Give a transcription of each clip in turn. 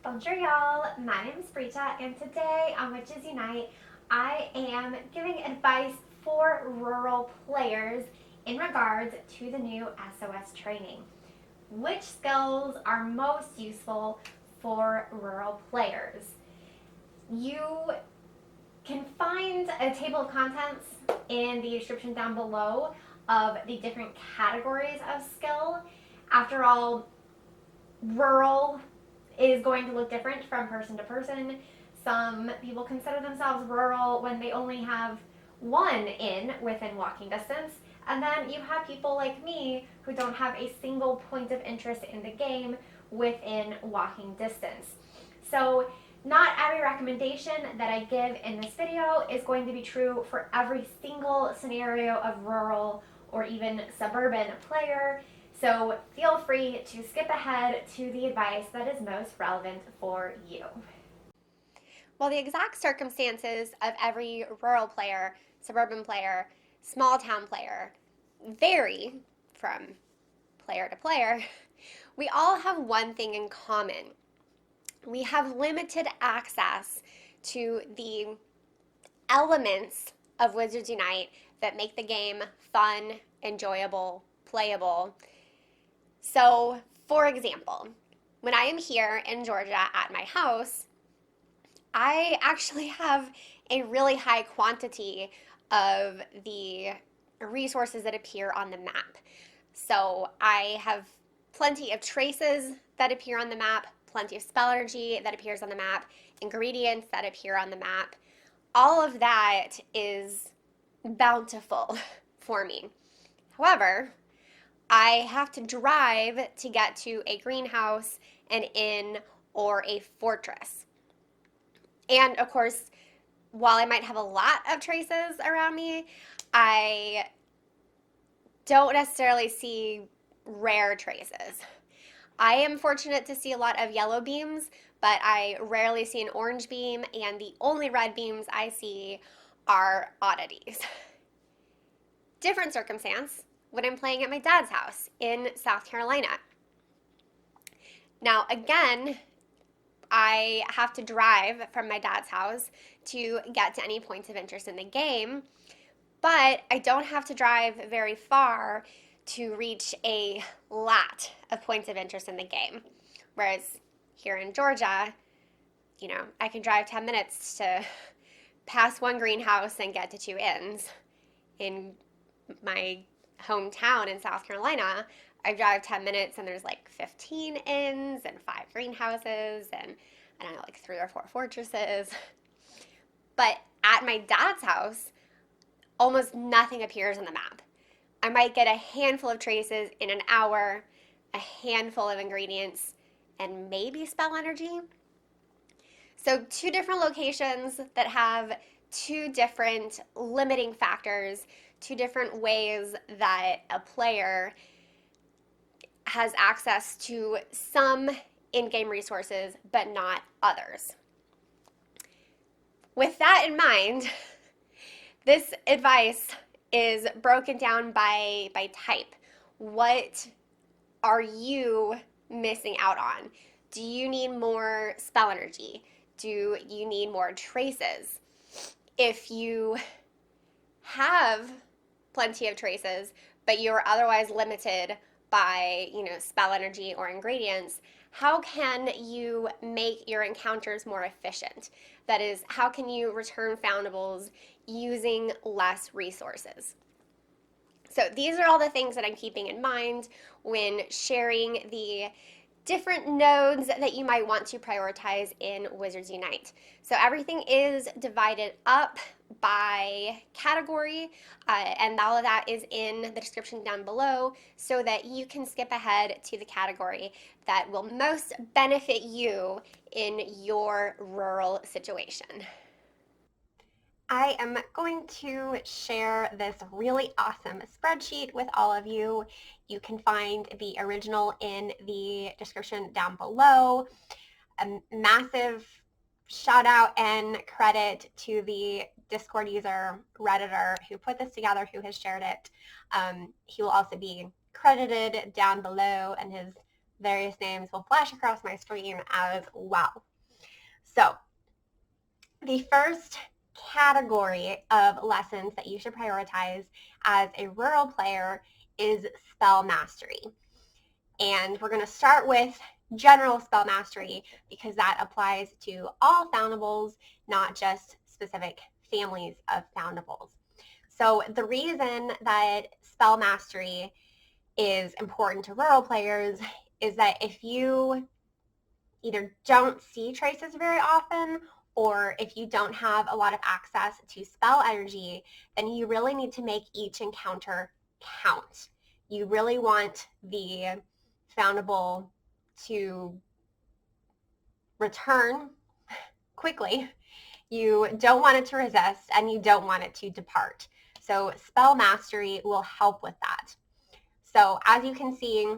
Bonjour y'all, my name is Brita and today on Witches Unite I am giving advice for rural players in regards to the new SOS training. Which skills are most useful for rural players? You can find a table of contents in the description down below of the different categories of skill. After all, rural is going to look different from person to person. Some people consider themselves rural when they only have one inn within walking distance. And then you have people like me who don't have a single point of interest in the game within walking distance. So not every recommendation that I give in this video is going to be true for every single scenario of rural or even suburban player. So feel free to skip ahead to the advice that is most relevant for you. Well, the exact circumstances of every rural player, suburban player, small town player vary from player to player. We all have one thing in common. We have limited access to the elements of Wizards Unite that make the game fun, enjoyable, playable. So, for example, when I am here in Georgia at my house, I actually have a really high quantity of the resources that appear on the map. So I have plenty of traces that appear on the map, plenty of spell energy that appears on the map, ingredients that appear on the map. All of that is bountiful for me. However, I have to drive to get to a greenhouse, an inn, or a fortress. And of course, while I might have a lot of traces around me, I don't necessarily see rare traces. I am fortunate to see a lot of yellow beams, but I rarely see an orange beam, and the only red beams I see are oddities. Different circumstance when I'm playing at my dad's house in South Carolina. Now, again, I have to drive from my dad's house to get to any points of interest in the game, but I don't have to drive very far to reach a lot of points of interest in the game. Whereas here in Georgia, I can drive 10 minutes to pass one greenhouse and get to two inns. In my hometown in South Carolina, I drive 10 minutes and there's like 15 inns and 5 greenhouses and I don't know, like 3 or 4 fortresses. But at my dad's house, almost nothing appears on the map. I might get a handful of traces in an hour, a handful of ingredients, and maybe spell energy. So 2 different locations that have 2 different limiting factors, 2 different ways that a player has access to some in-game resources, but not others. With that in mind, this advice is broken down by type. What are you missing out on? Do you need more spell energy? Do you need more traces? If you have plenty of traces, but you're otherwise limited by, spell energy or ingredients, how can you make your encounters more efficient? That is, how can you return foundables using less resources? So these are all the things that I'm keeping in mind when sharing the different nodes that you might want to prioritize in Wizards Unite. So everything is divided up by category, and all of that is in the description down below so that you can skip ahead to the category that will most benefit you in your rural situation. I am going to share this really awesome spreadsheet with all of you. You can find the original in the description down below. A massive shout out and credit to the Discord user, Redditor, who put this together, who has shared it. He will also be credited down below, and his various names will flash across my screen as well. So the first category of lessons that you should prioritize as a rural player is spell mastery. And we're going to start with general spell mastery because that applies to all foundables, not just specific families of foundables. So the reason that spell mastery is important to rural players is that if you either don't see traces very often or if you don't have a lot of access to spell energy, then you really need to make each encounter count. You really want the foundable to return quickly. You don't want it to resist and you don't want it to depart. So spell mastery will help with that. So as you can see,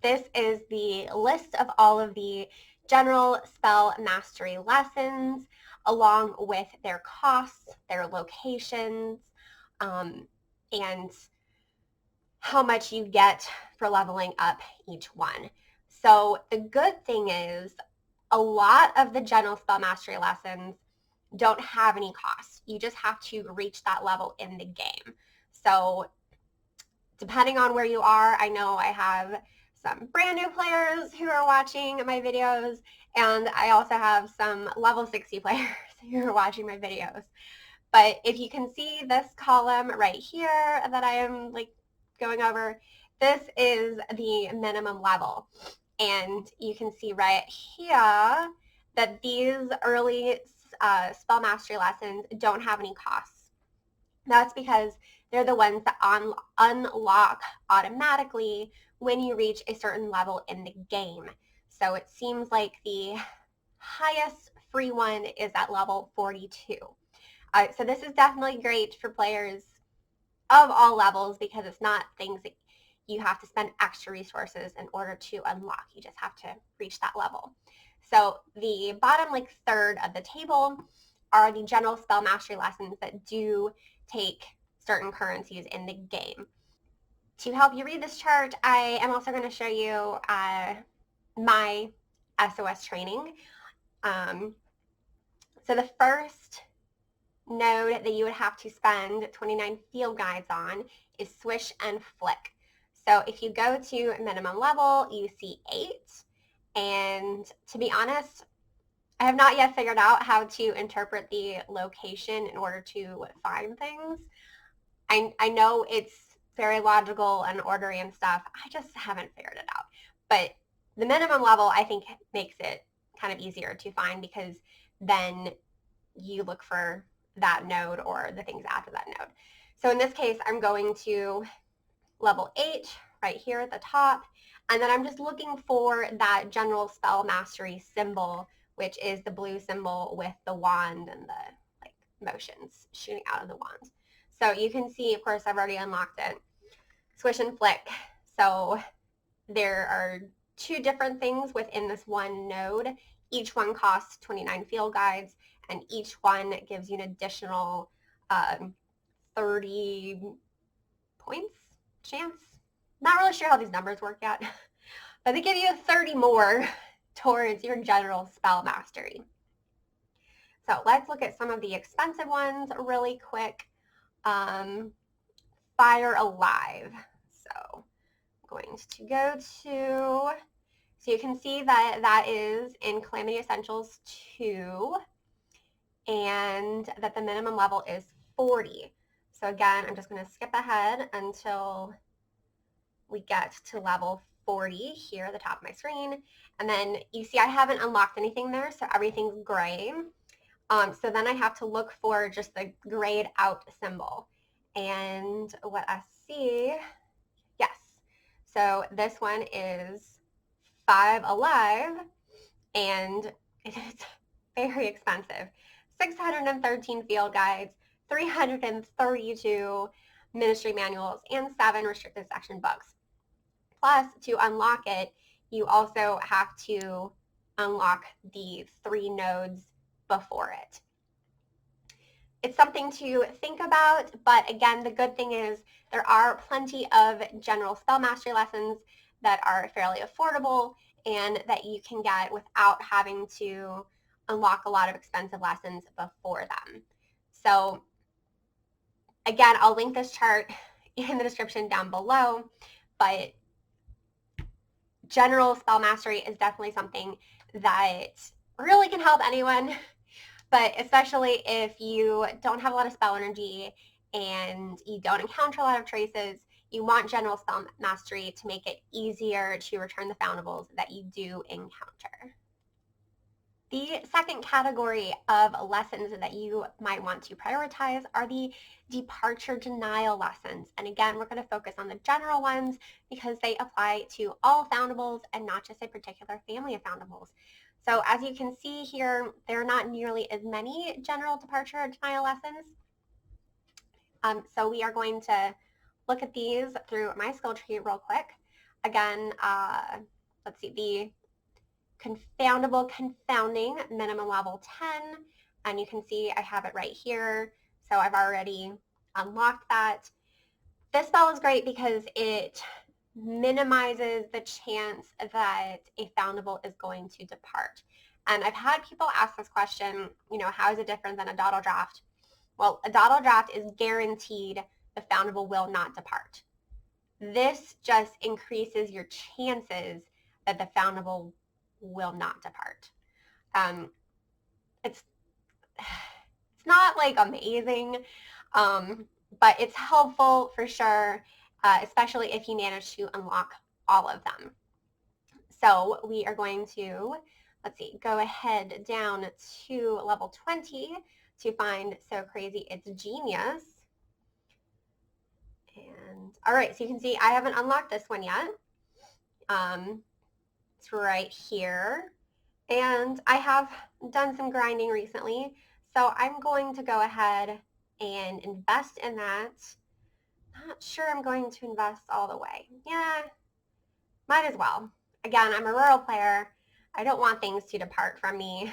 this is the list of all of the general spell mastery lessons along with their costs, their locations, and how much you get for leveling up each one. So the good thing is a lot of the general spell mastery lessons don't have any cost. You just have to reach that level in the game. So depending on where you are, I know I have some brand new players who are watching my videos, and I also have some level 60 players who are watching my videos. But if you can see this column right here that I am going over, this is the minimum level. And you can see right here that these early spell mastery lessons don't have any costs. That's because they're the ones that unlock automatically when you reach a certain level in the game. So it seems like the highest free one is at level 42. So this is definitely great for players of all levels because it's not things that you have to spend extra resources in order to unlock. You just have to reach that level. So the bottom third of the table are the general spell mastery lessons that do take certain currencies in the game. To help you read this chart, I am also going to show you my SOS training. So the first node that you would have to spend 29 field guides on is swish and flick. So if you go to minimum level, you see 8. And to be honest, I have not yet figured out how to interpret the location in order to find things. I know it's very logical and ordery and stuff. I just haven't figured it out. But the minimum level, I think, makes it kind of easier to find because then you look for that node or the things after that node. So in this case, I'm going to level 8 right here at the top, and then I'm just looking for that general spell mastery symbol, which is the blue symbol with the wand and the motions shooting out of the wand. So you can see, of course, I've already unlocked it. Swish and flick. So there are 2 different things within this one node. Each one costs 29 field guides, and each one gives you an additional 30 points chance. Not really sure how these numbers work yet, but they give you 30 more towards your general spell mastery. So let's look at some of the expensive ones really quick. Fire Alive. So I'm going to go to, so you can see that that is in Calamity Essentials 2, and that the minimum level is 40. So again, I'm just going to skip ahead until we get to level 40 here at the top of my screen. And then you see I haven't unlocked anything there, so everything's gray. So then I have to look for just the grayed out symbol. And what I see, yes. So this one is 5 Alive, and it is very expensive. 613 field guides, 332 ministry manuals, and 7 restricted section books. Plus, to unlock it, you also have to unlock the 3 nodes before it. It's something to think about, but again, the good thing is there are plenty of general spell mastery lessons that are fairly affordable and that you can get without having to unlock a lot of expensive lessons before them. So again, I'll link this chart in the description down below, but general spell mastery is definitely something that really can help anyone, but especially if you don't have a lot of spell energy and you don't encounter a lot of traces, you want general spell mastery to make it easier to return the foundables that you do encounter. The second category of lessons that you might want to prioritize are the departure denial lessons. And again, we're going to focus on the general ones because they apply to all foundables and not just a particular family of foundables. So as you can see here, there are not nearly as many general departure denial lessons. So we are going to look at these through my skill tree real quick. Again, let's see, the confounding minimum level 10, and you can see I have it right here, so I've already unlocked that. This spell is great because it minimizes the chance that a foundable is going to depart. And I've had people ask this question, how is it different than a dawdle draft? Well, a dawdle draft is guaranteed the foundable will not depart. This just increases your chances that the foundable will not depart. It's not like amazing, but it's helpful for sure, especially if you manage to unlock all of them. So we are going to, go ahead down to level 20 to find So Crazy It's Genius. And all right, so you can see I haven't unlocked this one yet. It's right here. And I have done some grinding recently, so I'm going to go ahead and invest in that. Not sure I'm going to invest all the way. Yeah, might as well. Again, I'm a rural player. I don't want things to depart from me.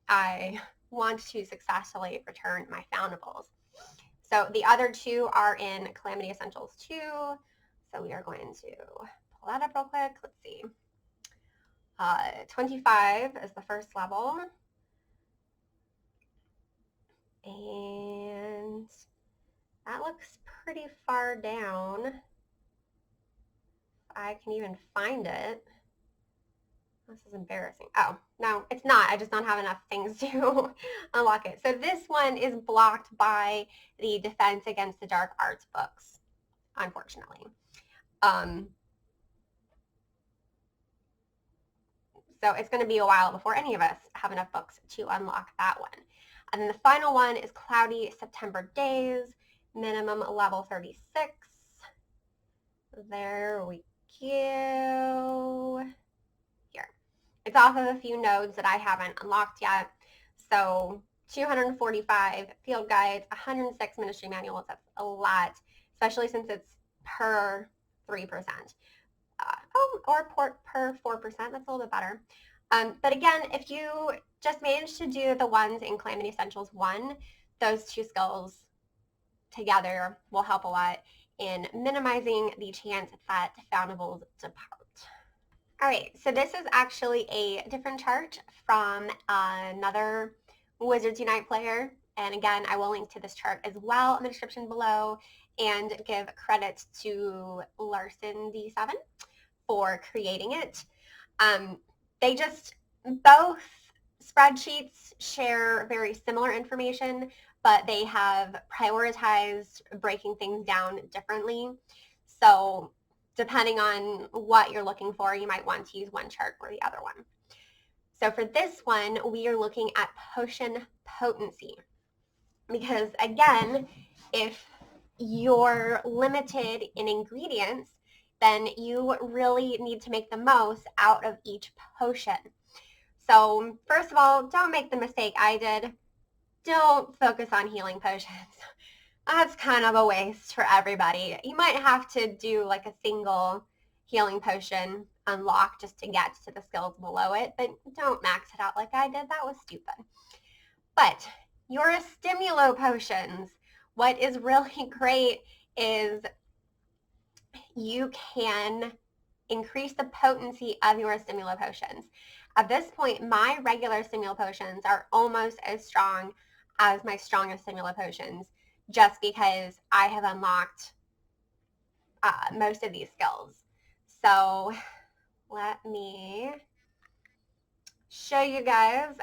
I want to successfully return my foundables. So the other two are in Calamity Essentials 2. So we are going to pull that up real quick. Let's see. 25 is the first level. And that looks pretty far down. If I can even find it. This is embarrassing. Oh, no, it's not. I just don't have enough things to unlock it. So this one is blocked by the Defense Against the Dark Arts books, unfortunately. So it's going to be a while before any of us have enough books to unlock that one. And then the final one is Cloudy September Days, minimum level 36. There we go. Here. It's off of a few nodes that I haven't unlocked yet. So 245 field guides, 106 ministry manuals. That's a lot, especially since it's per 3%. Or per 4%, that's a little bit better. But again, if you just manage to do the ones in Calamity Essentials 1, those two skills together will help a lot in minimizing the chance that foundables depart. All right, so this is actually a different chart from another Wizards Unite player. And again, I will link to this chart as well in the description below and give credit to Larson D7 for creating it. Both spreadsheets share very similar information, but they have prioritized breaking things down differently. So depending on what you're looking for, you might want to use one chart or the other one. So for this one, we are looking at potion potency. Because again, if you're limited in ingredients, then you really need to make the most out of each potion. So first of all, don't make the mistake I did. Don't focus on healing potions. That's kind of a waste for everybody. You might have to do like a single healing potion unlock just to get to the skills below it, but don't max it out like I did. That was stupid. But your stimulo potions, what is really great is you can increase the potency of your Stimula potions. At this point, my regular Stimula potions are almost as strong as my strongest Stimula potions, just because I have unlocked most of these skills. So let me show you guys.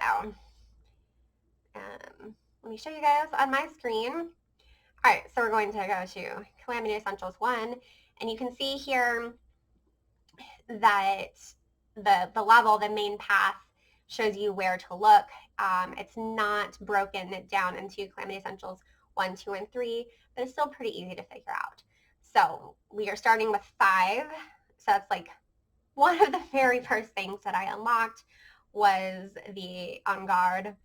Let me show you guys on my screen. All right, so we're going to go to Calamity Essentials 1, and you can see here that the level, the main path, shows you where to look. It's not broken down into Calamity Essentials 1, 2, and 3, but it's still pretty easy to figure out. So we are starting with 5. So that's like one of the very first things that I unlocked was the On Guard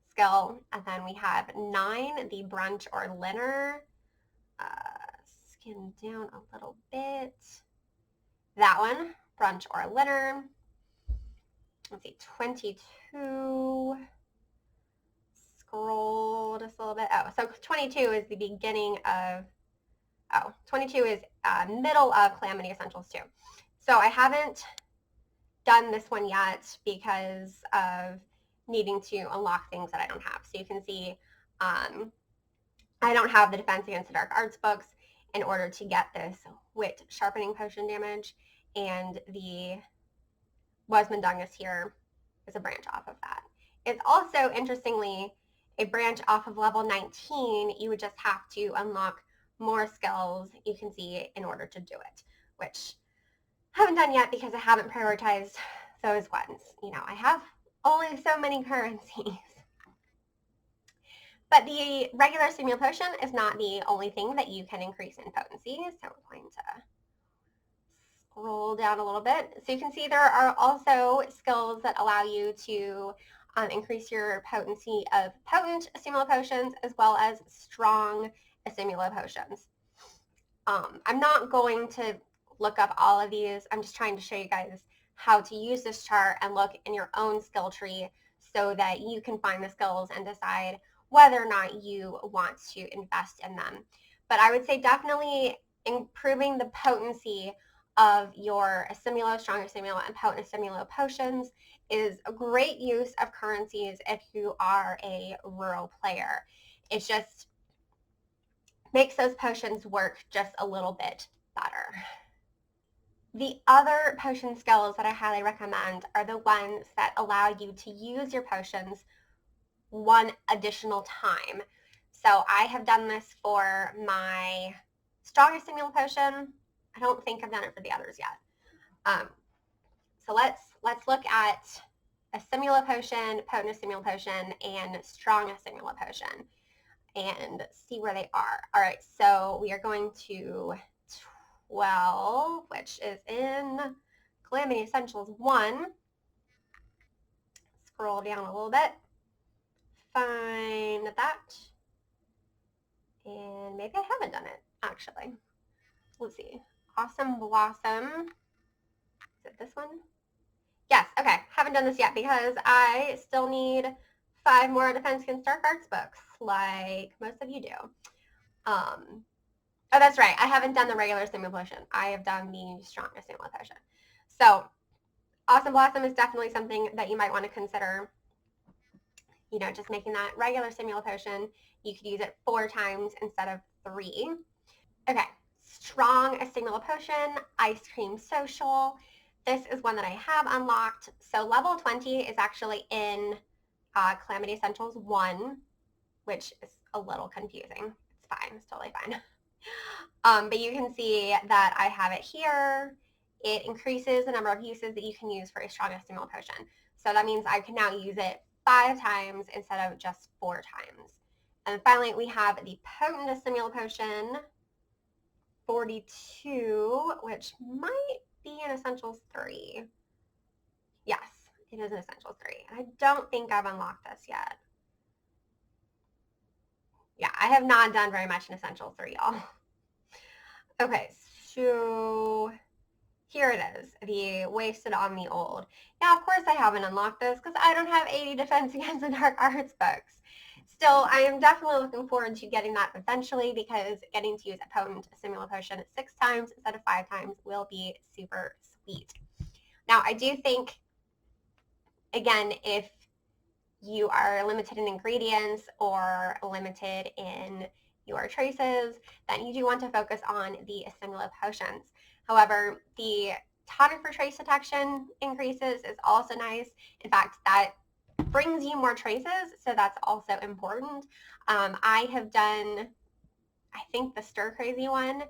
skill. And then we have 9, the Brunch or Dinner. Skim down a little bit. That one, Brunch or Dinner. Let's see, 22. Scroll just a little bit. Oh, so 22 is the beginning of, 22 is middle of Calamity Essentials 2. So I haven't done this one yet because of needing to unlock things that I don't have. So you can see I don't have the Defense Against the Dark Arts books in order to get this Wit Sharpening Potion damage, and the Wasmundungus here is a branch off of that. It's also, interestingly, a branch off of level 19. You would just have to unlock more skills, you can see, in order to do it, which I haven't done yet because I haven't prioritized those ones. You know, I have only so many currencies. But the regular Stimula potion is not the only thing that you can increase in potency. So we're going to scroll down a little bit. So you can see there are also skills that allow you to increase your potency of potent Stimula potions as well as strong Stimula potions. I'm not going to look up all of these. I'm just trying to show you guys how to use this chart and look in your own skill tree so that you can find the skills and decide whether or not you want to invest in them. But I would say definitely improving the potency of your Stimulo, Stronger Stimulo, and Potent Stimulo potions is a great use of currencies if you are a rural player. It just makes those potions work just a little bit better. The other potion skills that I highly recommend are the ones that allow you to use your potions one additional time. So I have done this for my strongest Stimula potion. I don't think I've done it for the others yet. So let's look at a Stimula potion, potent Stimula potion, and strong Stimula potion and see where they are. All right, so we are going to 12, which is in Calamity Essentials 1. Scroll down a little bit. Find that. And maybe I haven't done it, actually. Let's see. Awesome Blossom. Is it this one? Yes, okay. Haven't done this yet because I still need 5 more Defense Against Dark Arts books, like most of you do. Oh, that's right. I haven't done the regular Stimula potion. I have done the strongest Stimula potion. So, Awesome Blossom is definitely something that you might want to consider. You know, just making that regular Stimula potion. You could use it 4 times instead of 3. Okay, strong Stimula potion, Ice Cream Social. This is one that I have unlocked. So level 20 is actually in Calamity Essentials 1, which is a little confusing. It's fine, it's totally fine. But you can see that I have it here. It increases the number of uses that you can use for a strong Stimula potion. So that means I can now use it 5 times instead of just 4 times. And finally, we have the Potent Stimula potion, 42, which might be in Essentials 3. Yes, it is in Essentials 3. And I don't think I've unlocked this yet. Yeah, I have not done very much in Essentials 3, y'all. Okay, so here it is, the Wasted on the Old. Now, of course, I haven't unlocked this because I don't have 80 Defense Against the Dark Arts books. Still, I am definitely looking forward to getting that eventually because getting to use a potent Simula potion 6 times instead of 5 times will be super sweet. Now, I do think, again, if you are limited in ingredients or limited in your traces, then you do want to focus on the Simula potions. However, the tonic for trace detection increases is also nice. In fact, that brings you more traces, so that's also important. I have done, I think, the Stir Crazy one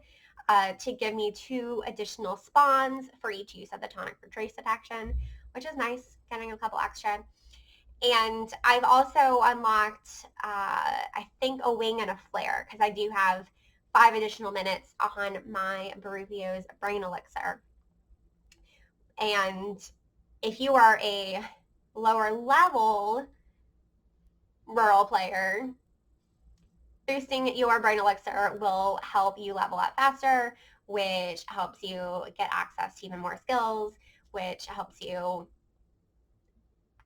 to give me 2 additional spawns for each use of the tonic for trace detection, which is nice, getting a couple extra. And I've also unlocked, I think, a wing and a flare, because I do have 5 additional minutes on my Barufio's Brain Elixir. And if you are a lower level rural player, boosting your Brain Elixir will help you level up faster, which helps you get access to even more skills, which helps you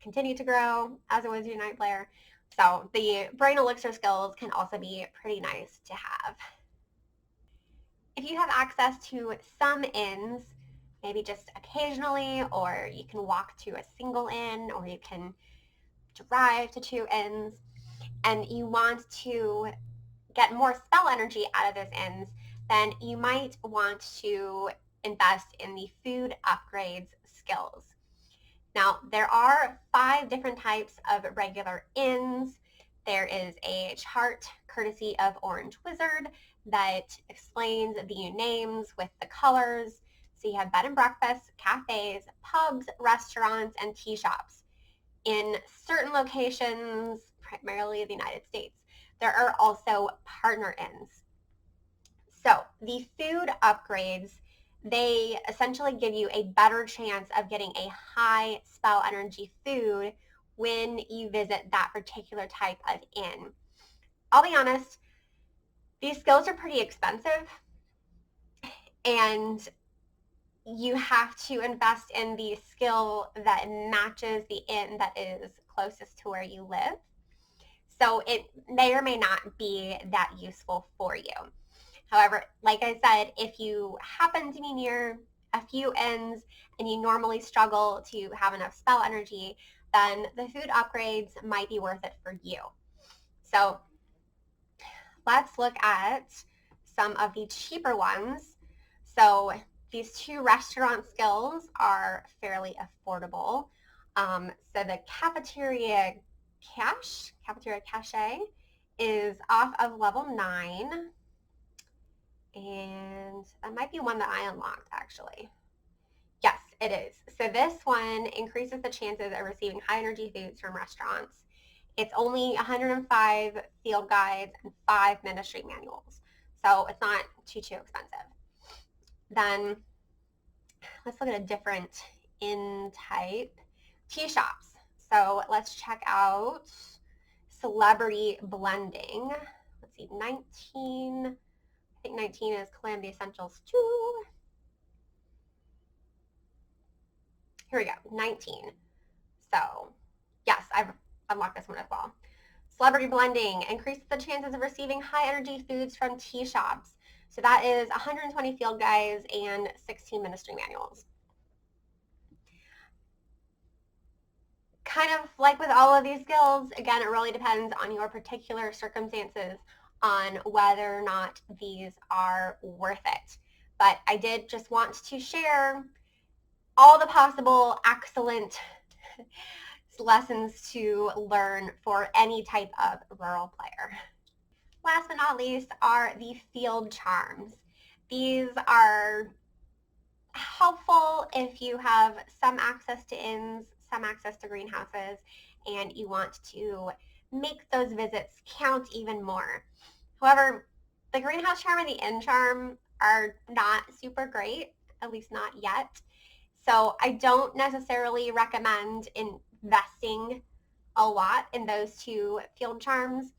continue to grow as a Wizard Unite player. So the Brain Elixir skills can also be pretty nice to have. If you have access to some inns, maybe just occasionally, or you can walk to a single inn, or you can drive to 2 inns, and you want to get more spell energy out of those inns, then you might want to invest in the food upgrades skills. Now, there are 5 different types of regular inns. There is a chart courtesy of Orange Wizard that explains the names with the colors. So you have bed and breakfasts, cafes, pubs, restaurants, and tea shops. In certain locations, primarily the United States, there are also partner inns. So the food upgrades, they essentially give you a better chance of getting a high spell energy food when you visit that particular type of inn. I'll be honest, these skills are pretty expensive, and you have to invest in the skill that matches the inn that is closest to where you live. So it may or may not be that useful for you. However, like I said, if you happen to be near a few inns and you normally struggle to have enough spell energy, then the food upgrades might be worth it for you. So let's look at some of the cheaper ones. So these 2 restaurant skills are fairly affordable. So the cafeteria cache is off of level 9. And that might be one that I unlocked, actually. Yes, it is. So this one increases the chances of receiving high energy foods from restaurants. It's only 105 field guides and 5 ministry manuals. So it's not too expensive. Then let's look at a different inn type. Tea shops. So let's check out celebrity blending. Let's see, 19. I think 19 is Calamity Essentials 2. Here we go, 19. So, yes, I've unlocked this one as well. Celebrity blending increases the chances of receiving high energy foods from tea shops. So that is 120 field guides and 16 ministry manuals. Kind of like with all of these skills, again, it really depends on your particular circumstances on whether or not these are worth it. But I did just want to share all the possible excellent lessons to learn for any type of rural player. Last but not least are the field charms. These are helpful if you have some access to inns, some access to greenhouses, and you want to make those visits count even more. However, the greenhouse charm and the inn charm are not super great, at least not yet. So I don't necessarily recommend investing a lot in those 2 field charms.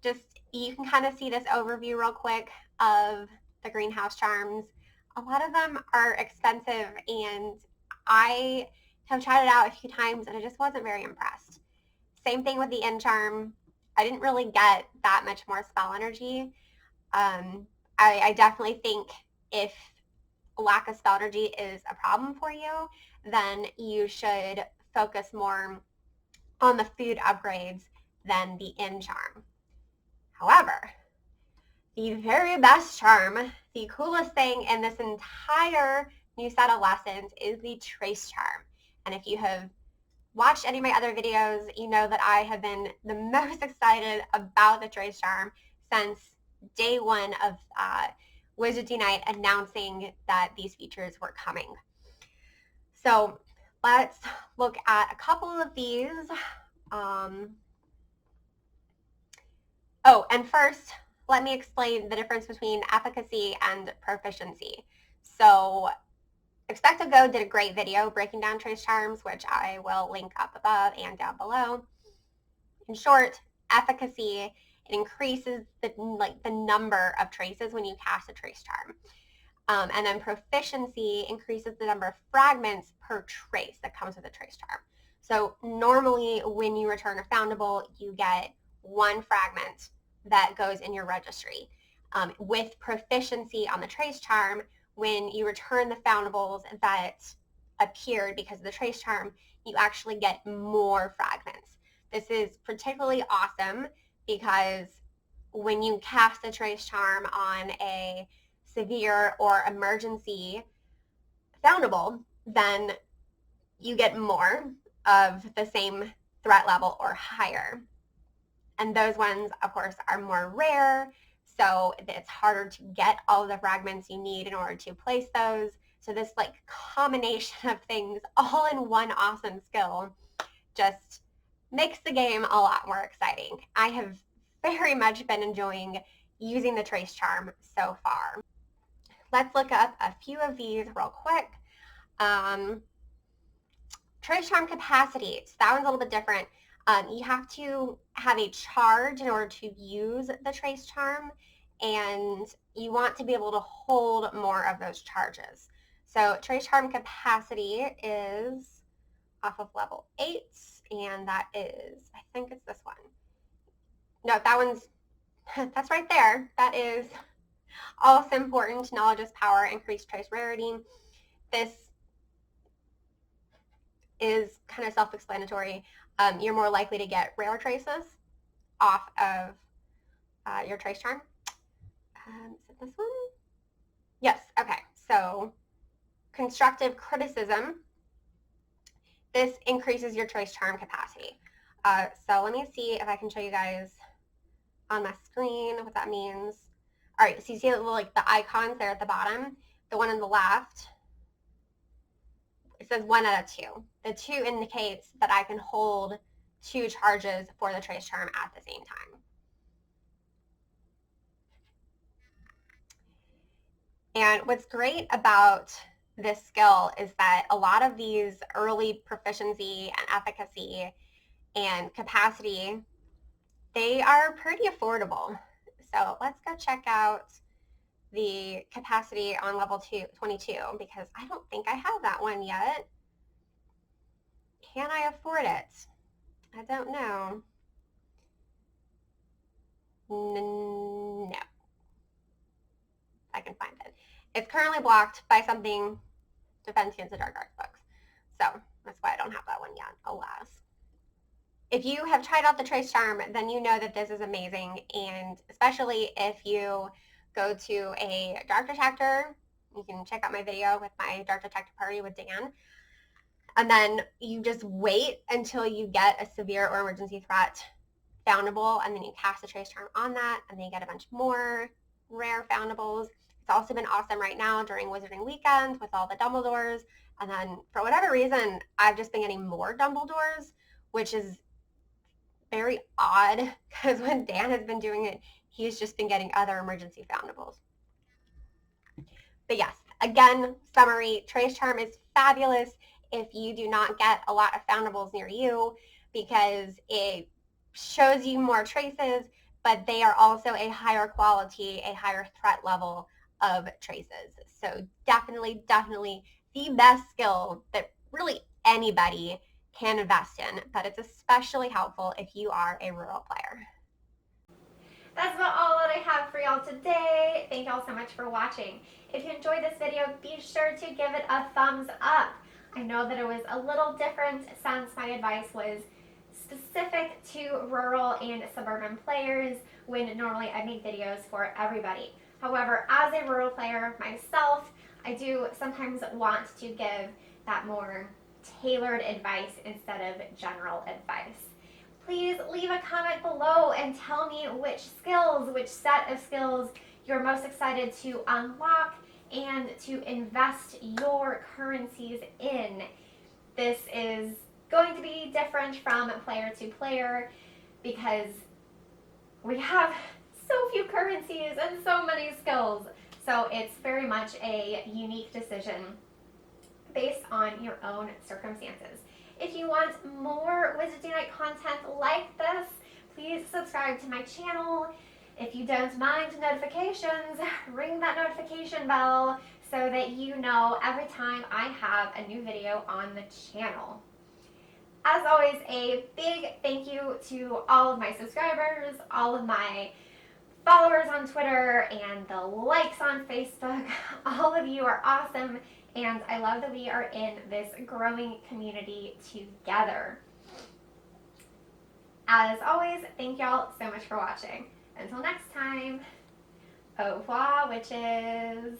Just, you can kind of see this overview real quick of the greenhouse charms. A lot of them are expensive, and I have tried it out a few times and I just wasn't very impressed. Same thing with the inn charm. I didn't really get that much more spell energy. I definitely think if lack of spell energy is a problem for you, then you should focus more on the food upgrades than the in charm. However, the very best charm, the coolest thing in this entire new set of lessons is the trace charm. And if you have watched any of my other videos, you know that I have been the most excited about the trace charm since day one of Wizards Unite announcing that these features were coming. So let's look at a couple of these. And first, let me explain the difference between efficacy and proficiency. So Expecto Go did a great video breaking down trace charms, which I will link up above and down below. In short, efficacy, it increases the number of traces when you cast a trace charm. And then proficiency increases the number of fragments per trace that comes with a trace charm. So normally when you return a foundable, you get one fragment that goes in your registry. With proficiency on the trace charm, when you return the foundables that appeared because of the trace charm, you actually get more fragments. This is particularly awesome because when you cast a trace charm on a severe or emergency foundable, then you get more of the same threat level or higher. And those ones, of course, are more rare, so it's harder to get all of the fragments you need in order to place those. So this combination of things all in one awesome skill just makes the game a lot more exciting. I have very much been enjoying using the trace charm so far. Let's look up a few of these real quick. Trace charm capacity, so that one's a little bit different. You have to have a charge in order to use the trace charm, and you want to be able to hold more of those charges. So trace charm capacity is off of level 8, and that is, I think it's this one. No, that one's, that's right there. That is also important. Knowledge is power, increased trace rarity. This is kind of self-explanatory. You're more likely to get rare traces off of your trace charm. Is it this one? Yes, okay. So constructive criticism. This increases your trace charm capacity. So let me see if I can show you guys on my screen what that means. All right, so you see the icons there at the bottom. The one on the left, it says 1 out of 2. The 2 indicates that I can hold 2 charges for the trace charm at the same time. And what's great about this skill is that a lot of these early proficiency and efficacy and capacity, they are pretty affordable. So let's go check out the capacity on level 22 because I don't think I have that one yet. Can I afford it? I don't know. No. I can find it. It's currently blocked by something Defense Against the Dark Arts books. So that's why I don't have that one yet, alas. If you have tried out the trace charm, then you know that this is amazing, and especially if you go to a dark detector, you can check out my video with my dark detector party with Dan, and then you just wait until you get a severe or emergency threat foundable, and then you cast a trace charm on that, and then you get a bunch more rare foundables. It's also been awesome right now during Wizarding Weekend with all the Dumbledores, and then for whatever reason, I've just been getting more Dumbledores, which is very odd because when Dan has been doing it, he's just been getting other emergency foundables. But yes, again, summary, trace charm is fabulous if you do not get a lot of foundables near you because it shows you more traces, but they are also a higher quality, a higher threat level of traces. So definitely the best skill that really anybody can invest in, but it's especially helpful if you are a rural player. That's about all that I have for y'all today. Thank y'all so much for watching. If you enjoyed this video, be sure to give it a thumbs up. I know that it was a little different since my advice was specific to rural and suburban players when normally I make videos for everybody. However, as a rural player myself, I do sometimes want to give that more tailored advice instead of general advice. Please leave a comment below and tell me which set of skills you're most excited to unlock and to invest your currencies in. This is going to be different from player to player because we have so few currencies and so many skills. So it's very much a unique decision based on your own circumstances. If you want more Wednesday night content like this, please subscribe to my channel. If you don't mind notifications, ring that notification bell so that you know every time I have a new video on the channel. As always, a big thank you to all of my subscribers, all of my followers on Twitter, and the likes on Facebook. All of you are awesome, and I love that we are in this growing community together. As always, thank y'all so much for watching. Until next time, au revoir, witches.